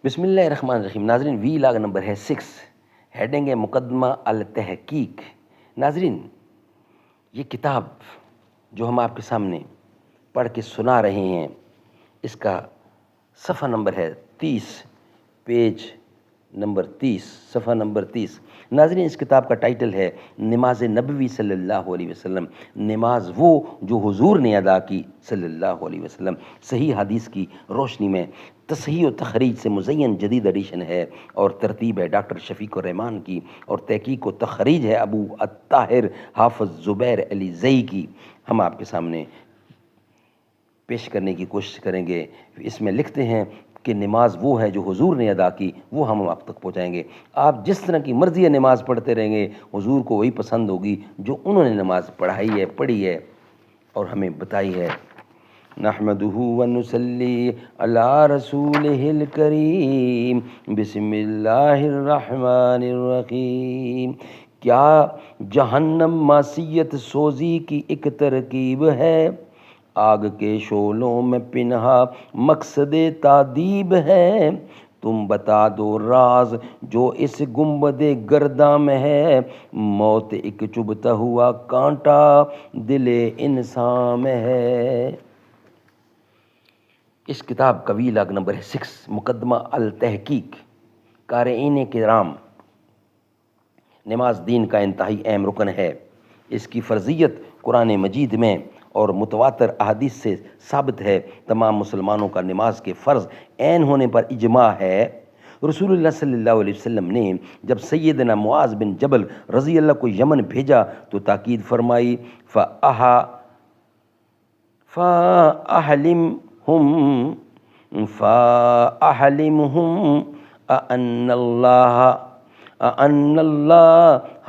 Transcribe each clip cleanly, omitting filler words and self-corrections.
بسم اللہ الرحمن الرحیم۔ ناظرین، وی لاگ نمبر ہے 6، ہیڈنگ ہے مقدمہ التحقیق۔ ناظرین، یہ کتاب جو ہم آپ کے سامنے پڑھ کے سنا رہے ہیں، اس کا صفحہ نمبر ہے 30، پیج نمبر 30، صفحہ نمبر 30۔ ناظرین، اس کتاب کا ٹائٹل ہے نماز نبوی صلی اللہ علیہ وسلم، نماز وہ جو حضور نے ادا کی صلی اللہ علیہ وسلم۔ صحیح حدیث کی روشنی میں تصحیح و تخریج سے مزین جدید ایڈیشن ہے، اور ترتیب ہے ڈاکٹر شفیق الرحمان کی، اور تحقیق و تخریج ہے ابو الطاہر حافظ زبیر علی زئی کی۔ ہم آپ کے سامنے پیش کرنے کی کوشش کریں گے۔ اس میں لکھتے ہیں کہ نماز وہ ہے جو حضور نے ادا کی، وہ ہم آپ تک پہنچائیں گے۔ آپ جس طرح کی مرضی نماز پڑھتے رہیں گے، حضور کو وہی پسند ہوگی جو انہوں نے نماز پڑھی ہے اور ہمیں بتائی ہے۔ نحمدہ ونصلی علی رسولہ الکریم، بسم اللہ الرحمن الرحیم۔ کیا جہنم معصیت سوزی کی ایک ترکیب ہے؟ آگ کے شعلوں میں پنہا مقصد تعذیب ہے؟ تم بتا دو راز جو اس گنبد گرداں میں ہے، موت ایک چبھتا ہوا کانٹا دل انسان میں ہے۔ اس کتاب کا وی لاگ نمبر ہے 6، مقدمہ التحقیق۔ قارئین کرام، نماز دین کا انتہائی اہم رکن ہے۔ اس کی فرضیت قرآن مجید میں اور متواتر احادیث سے ثابت ہے۔ تمام مسلمانوں کا نماز کے فرض عین ہونے پر اجماع ہے۔ رسول اللہ صلی اللہ علیہ وسلم نے جب سیدنا معاذ بن جبل رضی اللہ کو یمن بھیجا تو تاکید فرمائی، فَأَحْلِمْهُمْ أَنَّ اللَّهَ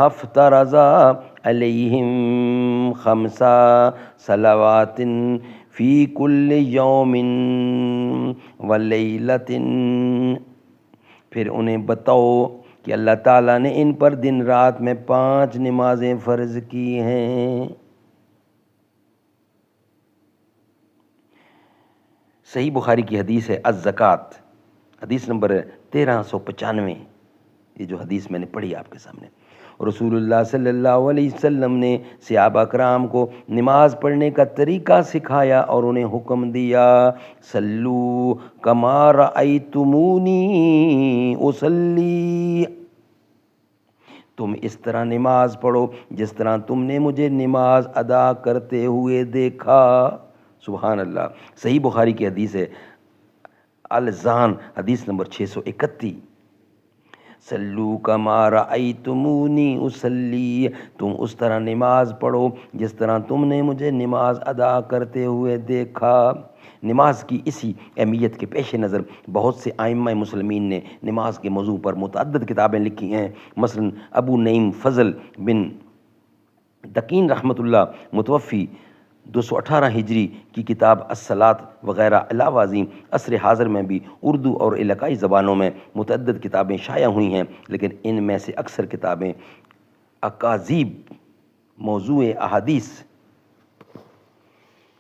افْتَرَضَ عَلَيْهِمْ 5 صلوات فی کل یوم ولیلۃ۔ پھر انہیں بتاؤ کہ اللہ تعالیٰ نے ان پر دن رات میں 5 نمازیں فرض کی ہیں۔ صحیح بخاری کی حدیث ہے الزکوٰۃ، حدیث نمبر 1395۔ یہ جو حدیث میں نے پڑھی آپ کے سامنے، رسول اللہ صلی اللہ علیہ وسلم نے صحابہ کرام کو نماز پڑھنے کا طریقہ سکھایا اور انہیں حکم دیا، صلو کما رأیتمونی اصلی، تم اس طرح نماز پڑھو جس طرح تم نے مجھے نماز ادا کرتے ہوئے دیکھا۔ سبحان اللہ۔ صحیح بخاری کی حدیث ہے الزان، حدیث نمبر 631۔ صلو کما رأیتمونی اصلی، تم اس طرح نماز پڑھو جس طرح تم نے مجھے نماز ادا کرتے ہوئے دیکھا۔ نماز کی اسی اہمیت کے پیش نظر بہت سے ائمہ مسلمین نے نماز کے موضوع پر متعدد کتابیں لکھی ہیں۔ مثلا ابو نعیم فضل بن دکین رحمۃ اللہ متوفی 218 ہجری کی کتاب الصلاۃ وغیرہ، علاوہ ازیں عصر حاضر میں بھی اردو اور علاقائی زبانوں میں متعدد کتابیں شائع ہوئی ہیں، لیکن ان میں سے اکثر کتابیں اکاذیب، موضوع احادیث،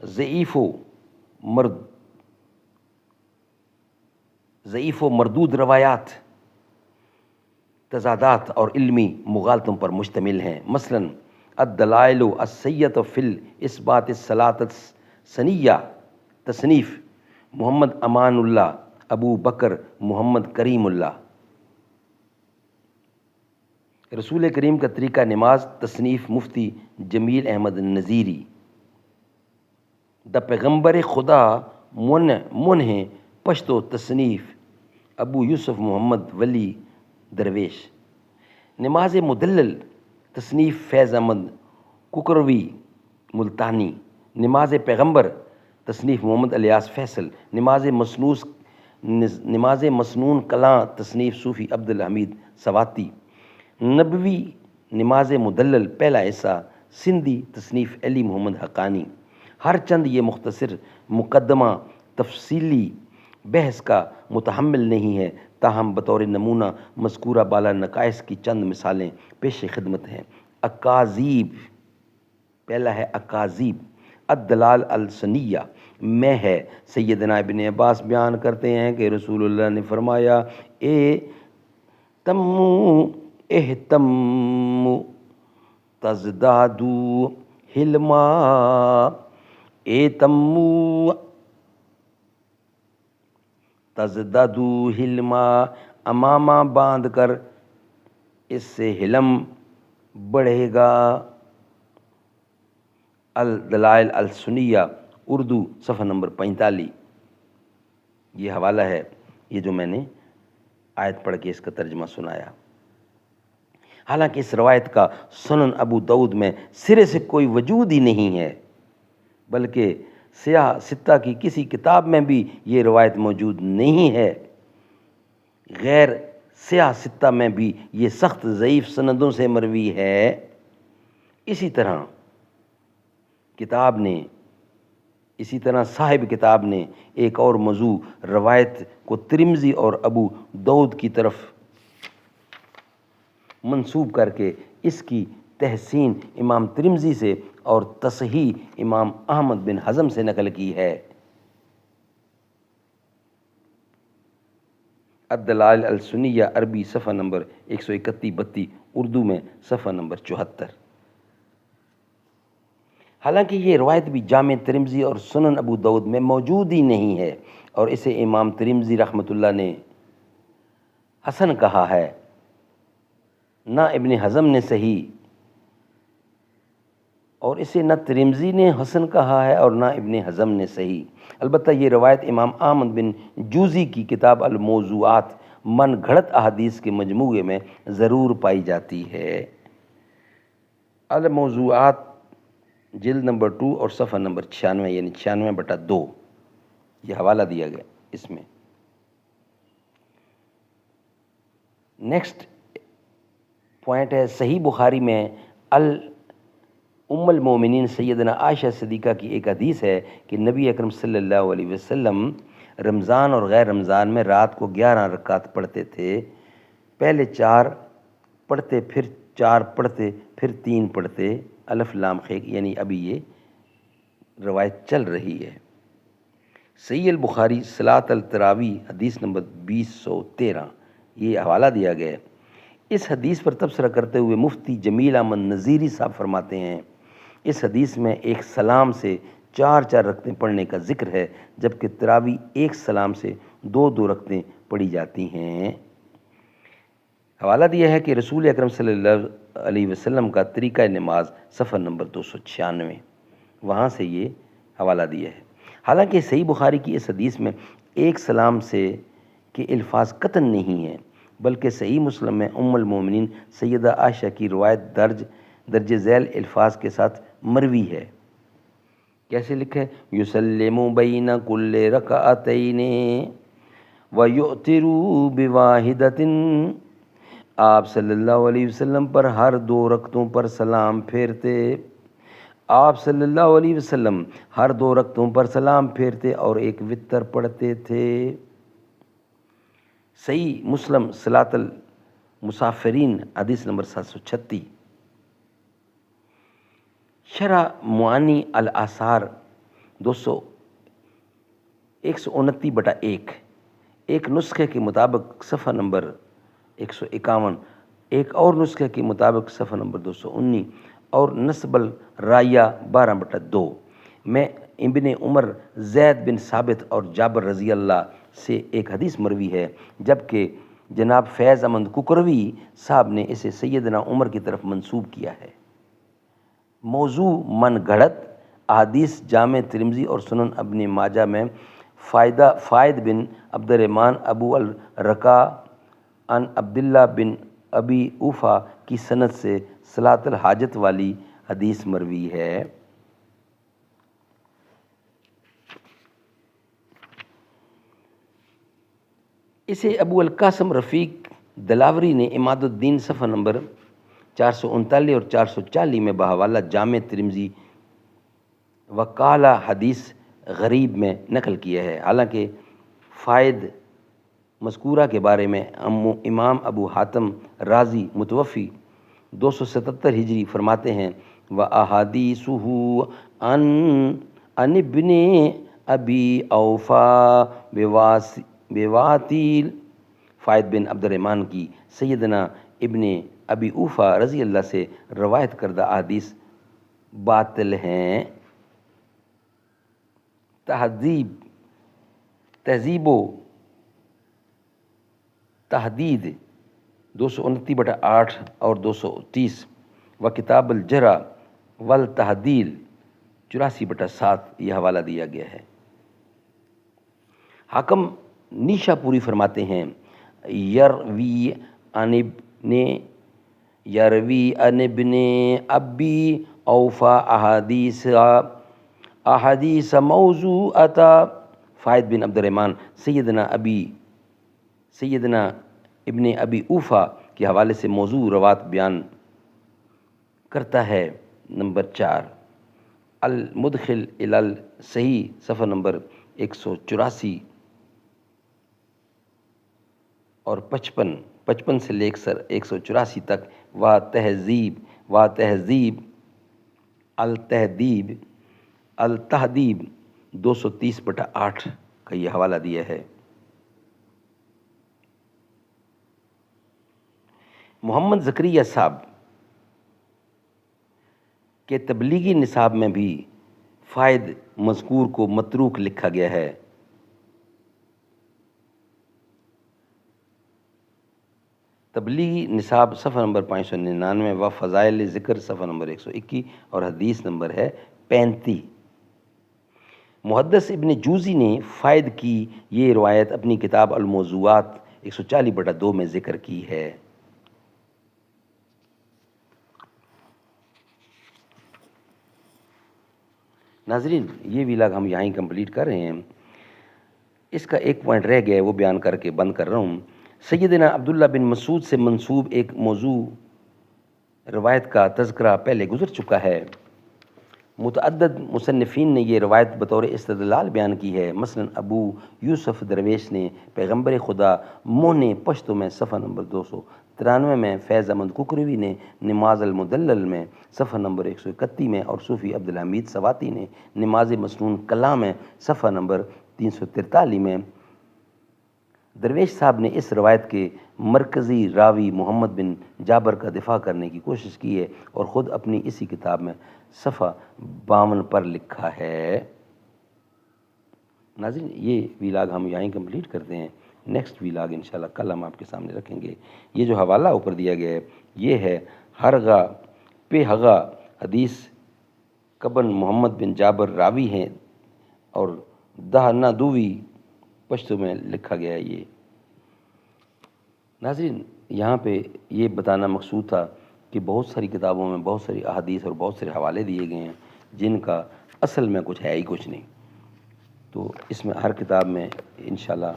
ضعیف و مردود روایات، تضادات اور علمی مغالطوں پر مشتمل ہیں۔ مثلا الدلائل السیۃ فی اثبات الصلاۃ السنیہ، تصنیف محمد امان اللہ ابو بکر محمد کریم اللہ۔ رسول کریم کا طریقہ نماز، تصنیف مفتی جمیل احمد نذیری۔ دا پیغمبر خدا منہ پشتو، تصنیف ابو یوسف محمد ولی درویش۔ نماز مدلل، تصنیف فیض احمد ککروی ملتانی۔ نماز پیغمبر، تصنیف محمد الیاس فیصل۔ نماز مسنون کلاں، تصنیف صوفی عبد الحمید سواتی۔ نبوی نماز مدلل، پہلا حصہ، سندھی، تصنیف علی محمد حقانی۔ ہر چند یہ مختصر مقدمہ تفصیلی بحث کا متحمل نہیں ہے، تاہم بطور نمونہ مذکورہ بالا نقائص کی چند مثالیں پیش خدمت ہیں۔ اکاذیب، پہلا ہے اکاذیب، الدلال السنیہ میں ہے۔ سیدنا ابن عباس بیان کرتے ہیں کہ رسول اللہ نے فرمایا، اہتموا تزدادوا حلما، اہتموا تزدادوا حلما، امامہ باندھ کر اس سے حلم بڑھے گا۔ الدلائل السنیہ اردو صفحہ نمبر 45، یہ حوالہ ہے، یہ جو میں نے آیت پڑھ کے اس کا ترجمہ سنایا۔ حالانکہ اس روایت کا سنن ابو داؤد میں سرے سے کوئی وجود ہی نہیں ہے، بلکہ سیاہ ستہ کی کسی کتاب میں بھی یہ روایت موجود نہیں ہے۔ غیر سیاہ ستہ میں بھی یہ سخت ضعیف سندوں سے مروی ہے۔ اسی طرح صاحب کتاب نے ایک اور موضوع روایت کو ترمذی اور ابو داؤد کی طرف منسوب کر کے اس کی تحسین امام ترمذی سے اور تصحیح امام احمد بن حزم سے نقل کی ہے۔ الدلائل السنیہ عربی صفحہ نمبر 131-32، اردو میں صفحہ نمبر 74۔ حالانکہ یہ روایت بھی جامع ترمذی اور سنن ابو داؤد میں موجود ہی نہیں ہے، اور اسے امام ترمذی رحمۃ اللہ نے حسن کہا ہے، نہ ابن حزم نے صحیح، اور اسے نہ ترمذی نے حسن کہا ہے اور نہ ابن حزم نے صحیح۔ البتہ یہ روایت امام احمد بن جوزی کی کتاب الموضوعات من گھڑت احادیث کے مجموعے میں ضرور پائی جاتی ہے۔ الموضوعات جلد نمبر 2 اور صفحہ نمبر 96، یعنی 96/2، یہ حوالہ دیا گیا اس میں۔ نیکسٹ پوائنٹ ہے، صحیح بخاری میں ام المومنین سیدنا عائشہ صدیقہ کی ایک حدیث ہے کہ نبی اکرم صلی اللہ علیہ وسلم رمضان اور غیر رمضان میں رات کو 11 رکعت پڑھتے تھے، پہلے 4 پڑھتے، پھر 4 پڑھتے، پھر 3 پڑھتے، الف لام خیک، یعنی ابھی یہ روایت چل رہی ہے۔ صحیح البخاری صلاۃ التراویح حدیث نمبر 2013، یہ حوالہ دیا گیا ہے۔ اس حدیث پر تبصرہ کرتے ہوئے مفتی جمیل احمد نذیری صاحب فرماتے ہیں، اس حدیث میں ایک سلام سے 4 رکعتیں پڑھنے کا ذکر ہے، جبکہ تراویح ایک سلام سے 2 رکعتیں پڑھی جاتی ہیں۔ حوالہ دیا ہے کہ رسول اکرم صلی اللہ علیہ وسلم کا طریقہ نماز صفحہ نمبر 296، وہاں سے یہ حوالہ دیا ہے۔ حالانکہ صحیح بخاری کی اس حدیث میں ایک سلام سے کے الفاظ قطعاً نہیں ہیں، بلکہ صحیح مسلم میں ام المومنین سیدہ عائشہ کی روایت درج ذیل الفاظ کے ساتھ مروی ہے۔ کیسے لکھا ہے؟ یسلم بین کل رکعتین ویؤتر بواحدۃ، آپ صلی اللہ علیہ وسلم پر ہر 2 رکعتوں پر سلام پھیرتے، آپ صلی اللہ علیہ وسلم ہر 2 رکعتوں پر سلام پھیرتے اور ایک وتر پڑھتے تھے۔ صحیح مسلم صلاۃ المسافرین حدیث نمبر 736۔ شرح معانی الآثار 129/1، ایک نسخے کے مطابق صفحہ نمبر 151، ایک اور نسخے کے مطابق صفحہ نمبر 219، اور نصب الرایہ 12/2 میں ابن عمر، زید بن ثابت اور جابر رضی اللہ سے ایک حدیث مروی ہے، جبکہ جناب فیض احمد ککروی صاحب نے اسے سیدنا عمر کی طرف منسوب کیا ہے۔ موضوع من گھڑت احادیث جامع ترمذی اور سنن ابن ماجہ میں فائد بن عبد الرحمن ابو الرقا عن عبداللہ بن ابی اوفا کی سند سے صلاۃ الحاجت والی حدیث مروی ہے۔ اسے ابو القاسم رفیق دلاوری نے عماد الدین صفحہ نمبر 439 اور 440 میں بحوالہ جامع ترمذی وقالہ حدیث غریب میں نقل کیا ہے۔ حالانکہ فائد مذکورہ کے بارے میں امام ابو حاتم رازی متوفی 277 ہجری فرماتے ہیں، وَأَحَادِيثُهُ ان ابن ابی اوفا بواتیل، فائد بن عبد الرحمن کی سیدنا ابن ابی اوفا رضی اللہ سے روایت کردہ احادیث باطل ہیں۔ تہذیب و تحدید 229/8 اور 230، و کتاب الجرح والتعدیل 84/7 یہ حوالہ دیا گیا ہے۔ حاکم نیشا پوری فرماتے ہیں یروی عن ابن ابی اوفا احادیث موضوعتا، فائد بن عبد الرحمن سیدنا ابن ابی اوفا کے حوالے سے موضوع روات بیان کرتا ہے۔ نمبر 4 المدخل الی الصحیح، صفحہ نمبر 184 اور 55 سے لے کر 184 تک، و تہذیب التہذیب 230/8 کا یہ حوالہ دیا ہے۔ محمد زکریا صاحب کے تبلیغی نصاب میں بھی فائد مذکور کو متروک لکھا گیا ہے۔ تبلیغی نصاب صفحہ نمبر 599 و فضائل ذکر صفحہ نمبر 121 اور حدیث نمبر ہے 35۔ محدث ابن جوزی نے فائد کی یہ روایت اپنی کتاب الموضوعات 140/2 میں ذکر کی ہے۔ ناظرین، یہ ویلاگ ہم یہاں ہی کمپلیٹ کر رہے ہیں۔ اس کا ایک پوائنٹ رہ گیا ہے، وہ بیان کر کے بند کر رہا ہوں۔ سیدنا عبداللہ بن مسعود سے منسوب ایک موضوع روایت کا تذکرہ پہلے گزر چکا ہے۔ متعدد مصنفین نے یہ روایت بطور استدلال بیان کی ہے۔ مثلا ابو یوسف درویش نے پیغمبر خدا مونے پشتو میں صفحہ نمبر 293 میں، فیض احمد ککروی نے نماز المدلل میں صفحہ نمبر 131 میں، اور صوفی عبدالحمید سواتی نے نماز مسنون کلام میں صفحہ نمبر 343 میں درویش صاحب نے اس روایت کے مرکزی راوی محمد بن جابر کا دفاع کرنے کی کوشش کی ہے، اور خود اپنی اسی کتاب میں صفحہ 52 پر لکھا ہے۔ ناظرین، یہ ویلاگ ہم یہیں کمپلیٹ کرتے ہیں۔ نیکسٹ ویلاگ انشاءاللہ کل ہم آپ کے سامنے رکھیں گے۔ یہ جو حوالہ اوپر دیا گیا ہے یہ ہے ہرگا پہ ہگا حدیث کبن محمد بن جابر راوی ہیں، اور دہنا دووی پشتو میں لکھا گیا ہے۔ یہ ناظرین، یہاں پہ یہ بتانا مقصود تھا کہ بہت ساری کتابوں میں بہت ساری احادیث اور بہت سارے حوالے دیے گئے ہیں جن کا اصل میں کچھ ہے ہی کچھ نہیں۔ تو اس میں ہر کتاب میں انشاءاللہ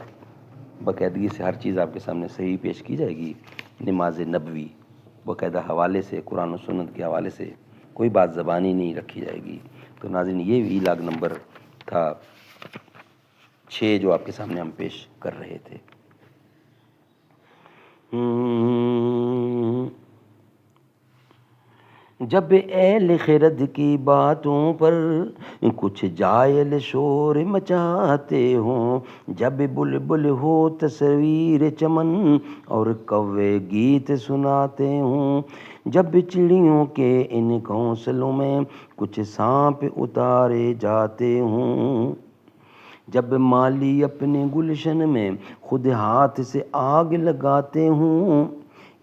باقاعدگی سے ہر چیز آپ کے سامنے صحیح پیش کی جائے گی۔ نماز نبوی باقاعدہ حوالے سے، قرآن و سنت کے حوالے سے، کوئی بات زبانی نہیں رکھی جائے گی۔ تو ناظرین، یہ ویلاگ نمبر تھا 6 جو آپ کے سامنے ہم پیش کر رہے تھے۔ جب اہل خرد کی باتوں پر کچھ جاہل شور مچاتے ہوں، جب بلبل ہو تصویر چمن اور کوے گیت سناتے ہوں، جب چڑیوں کے ان گھونسلوں میں کچھ سانپ اتارے جاتے ہوں، جب مالی اپنے گلشن میں خود ہاتھ سے آگ لگاتے ہوں،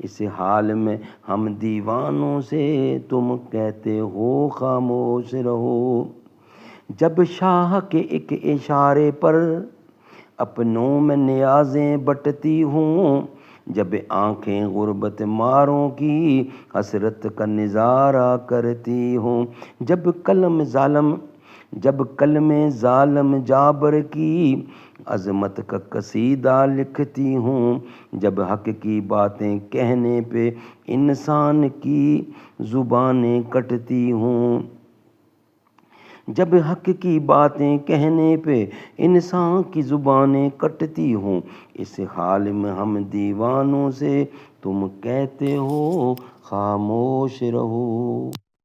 اس حال میں ہم دیوانوں سے تم کہتے ہو خاموش رہو، جب شاہ کے ایک اشارے پر اپنوں میں نیازیں بٹتی ہوں، جب آنکھیں غربت ماروں کی حسرت کا نظارہ کرتی ہوں، جب قلم ظالم جابر کی عظمت کا قصیدہ لکھتی ہوں، جب حق کی باتیں کہنے پہ انسان کی زبانیں کٹتی ہوں، جب حق کی باتیں کہنے پہ انسان کی زبانیں کٹتی ہوں، اس حال میں ہم دیوانوں سے تم کہتے ہو خاموش رہو۔